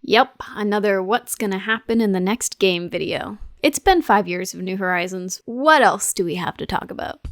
Yep, another what's gonna happen in the next game video. It's been 5 years of New Horizons. What else do we have to talk about?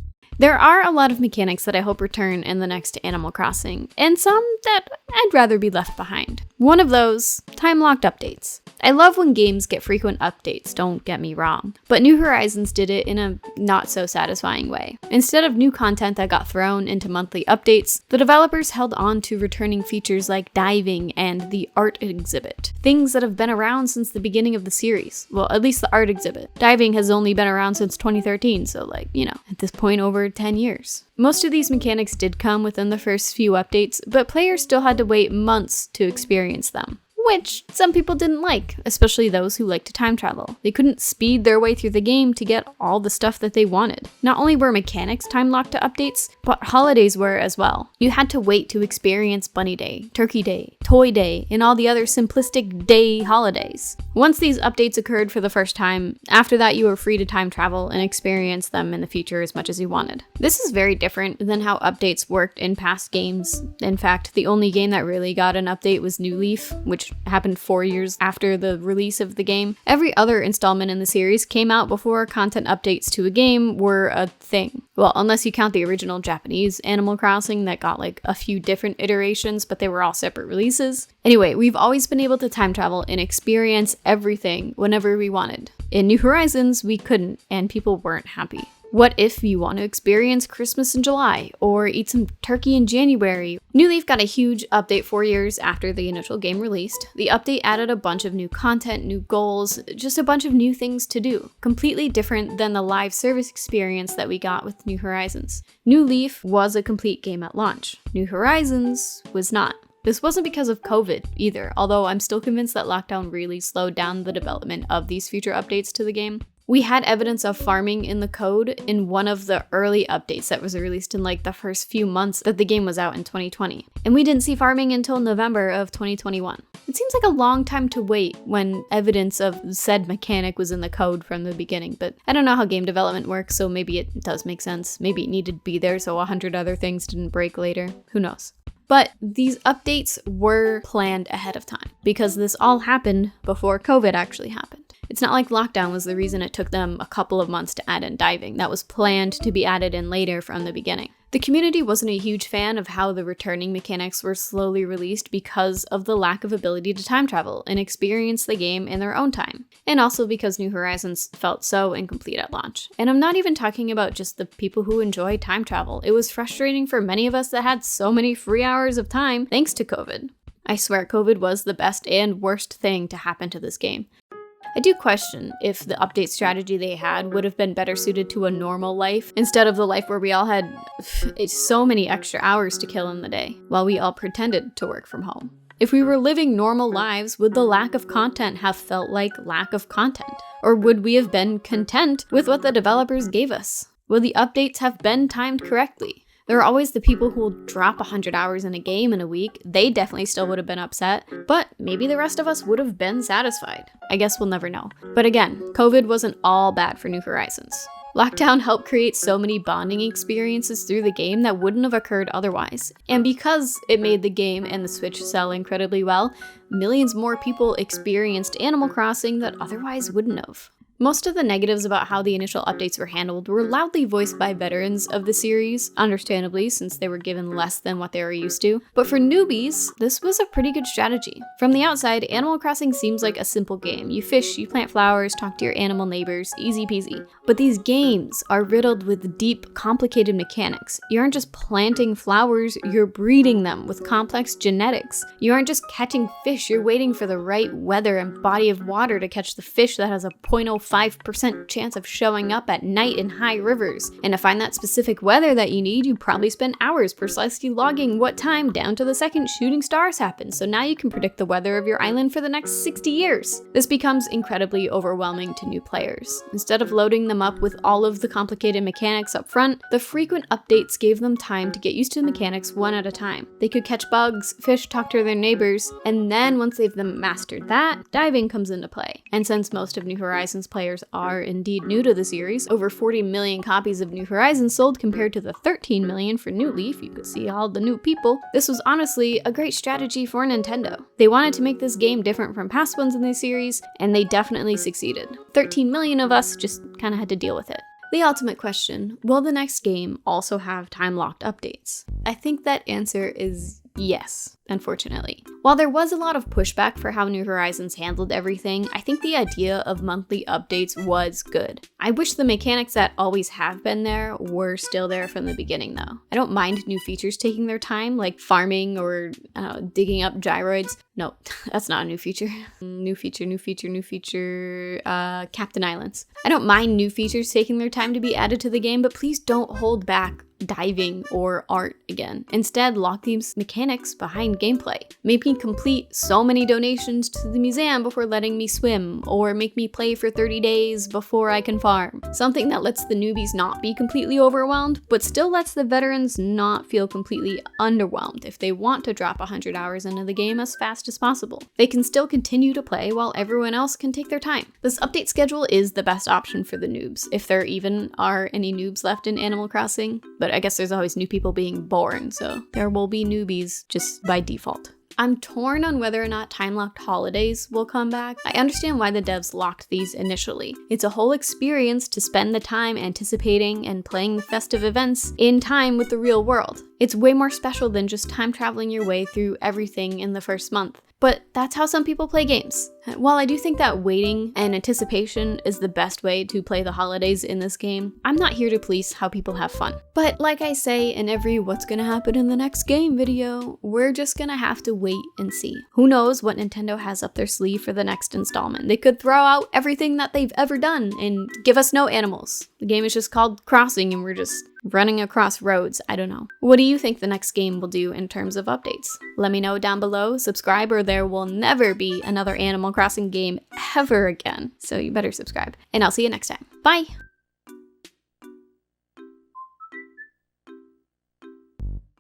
There are a lot of mechanics that I hope return in the next Animal Crossing, and some that I'd rather be left behind. One of those, time-locked updates. I love when games get frequent updates, don't get me wrong, but New Horizons did it in a not-so-satisfying way. Instead of new content that got thrown into monthly updates, the developers held on to returning features like diving and the art exhibit, things that have been around since the beginning of the series. Well, at least the art exhibit. Diving has only been around since 2013, so at this point over 10 years. Most of these mechanics did come within the first few updates, but players still had to wait months to experience them. Which some people didn't like, especially those who like to time travel. They couldn't speed their way through the game to get all the stuff that they wanted. Not only were mechanics time-locked to updates, but holidays were as well. You had to wait to experience Bunny Day, Turkey Day, Toy Day, and all the other simplistic day holidays. Once these updates occurred for the first time, after that you were free to time travel and experience them in the future as much as you wanted. This is very different than how updates worked in past games. In fact, the only game that really got an update was New Leaf, which happened 4 years after the release of the game. Every other installment in the series came out before content updates to a game were a thing. Well, unless you count the original Japanese Animal Crossing that got a few different iterations, but they were all separate releases. Anyway, we've always been able to time travel and experience everything whenever we wanted. In New Horizons, we couldn't, and people weren't happy. What if you want to experience Christmas in July, or eat some turkey in January? New Leaf got a huge update 4 years after the initial game released. The update added a bunch of new content, new goals, just a bunch of new things to do. Completely different than the live service experience that we got with New Horizons. New Leaf was a complete game at launch. New Horizons was not. This wasn't because of COVID either, although I'm still convinced that lockdown really slowed down the development of these future updates to the game. We had evidence of farming in the code in one of the early updates that was released in the first few months that the game was out in 2020. And we didn't see farming until November of 2021. It seems like a long time to wait when evidence of said mechanic was in the code from the beginning, but I don't know how game development works, so maybe it does make sense. Maybe it needed to be there so 100 other things didn't break later. Who knows? But these updates were planned ahead of time because this all happened before COVID actually happened. It's not like lockdown was the reason it took them a couple of months to add in diving. That was planned to be added in later from the beginning. The community wasn't a huge fan of how the returning mechanics were slowly released because of the lack of ability to time travel and experience the game in their own time. And also because New Horizons felt so incomplete at launch. And I'm not even talking about just the people who enjoy time travel. It was frustrating for many of us that had so many free hours of time thanks to COVID. I swear COVID was the best and worst thing to happen to this game. I do question if the update strategy they had would have been better suited to a normal life instead of the life where we all had so many extra hours to kill in the day while we all pretended to work from home. If we were living normal lives, would the lack of content have felt like lack of content? Or would we have been content with what the developers gave us? Would the updates have been timed correctly? There are always the people who will drop 100 hours in a game in a week. They definitely still would have been upset, but maybe the rest of us would have been satisfied. I guess we'll never know. But again, COVID wasn't all bad for New Horizons. Lockdown helped create so many bonding experiences through the game that wouldn't have occurred otherwise. And because it made the game and the Switch sell incredibly well, millions more people experienced Animal Crossing that otherwise wouldn't have. Most of the negatives about how the initial updates were handled were loudly voiced by veterans of the series, understandably since they were given less than what they were used to. But for newbies, this was a pretty good strategy. From the outside, Animal Crossing seems like a simple game. You fish, you plant flowers, talk to your animal neighbors, easy peasy. But these games are riddled with deep, complicated mechanics. You aren't just planting flowers, you're breeding them with complex genetics. You aren't just catching fish, you're waiting for the right weather and body of water to catch the fish that has a 0.05% chance of showing up at night in high rivers. And to find that specific weather that you need, you probably spend hours precisely logging what time down to the second shooting stars happen, so now you can predict the weather of your island for the next 60 years. This becomes incredibly overwhelming to new players. Instead of loading them up with all of the complicated mechanics up front, the frequent updates gave them time to get used to the mechanics one at a time. They could catch bugs, fish, talk to their neighbors, and then once they've mastered that, diving comes into play. And since most of New Horizons players are indeed new to the series. Over 40 million copies of New Horizons sold compared to the 13 million for New Leaf. You could see all the new people. This was honestly a great strategy for Nintendo. They wanted to make this game different from past ones in the series, and they definitely succeeded. 13 million of us just kind of had to deal with it. The ultimate question, will the next game also have time-locked updates? I think that answer is yes, unfortunately. While there was a lot of pushback for how New Horizons handled everything, I think the idea of monthly updates was good. I wish the mechanics that always have been there were still there from the beginning though. I don't mind new features taking their time, like farming or digging up gyroids. No, that's not a new feature. New feature, Captain Islands. I don't mind new features taking their time to be added to the game, but please don't hold back diving or art again. Instead, lock these mechanics behind gameplay. Make me complete so many donations to the museum before letting me swim, or make me play for 30 days before I can farm. Something that lets the newbies not be completely overwhelmed, but still lets the veterans not feel completely underwhelmed if they want to drop 100 hours into the game as fast as possible. They can still continue to play while everyone else can take their time. This update schedule is the best option for the noobs, if there even are any noobs left in Animal Crossing. But I guess there's always new people being born, so there will be newbies just by default. I'm torn on whether or not time-locked holidays will come back. I understand why the devs locked these initially. It's a whole experience to spend the time anticipating and playing the festive events in time with the real world. It's way more special than just time traveling your way through everything in the first month. But that's how some people play games. While I do think that waiting and anticipation is the best way to play the holidays in this game, I'm not here to police how people have fun. But like I say in every what's gonna happen in the next game video, we're just gonna have to wait and see. Who knows what Nintendo has up their sleeve for the next installment. They could throw out everything that they've ever done and give us no animals. The game is just called Crossing and we're just running across roads. I don't know. What do you think the next game will do in terms of updates? Let me know down below. Subscribe or there will never be another Animal Crossing game ever again. So you better subscribe. And I'll see you next time. Bye!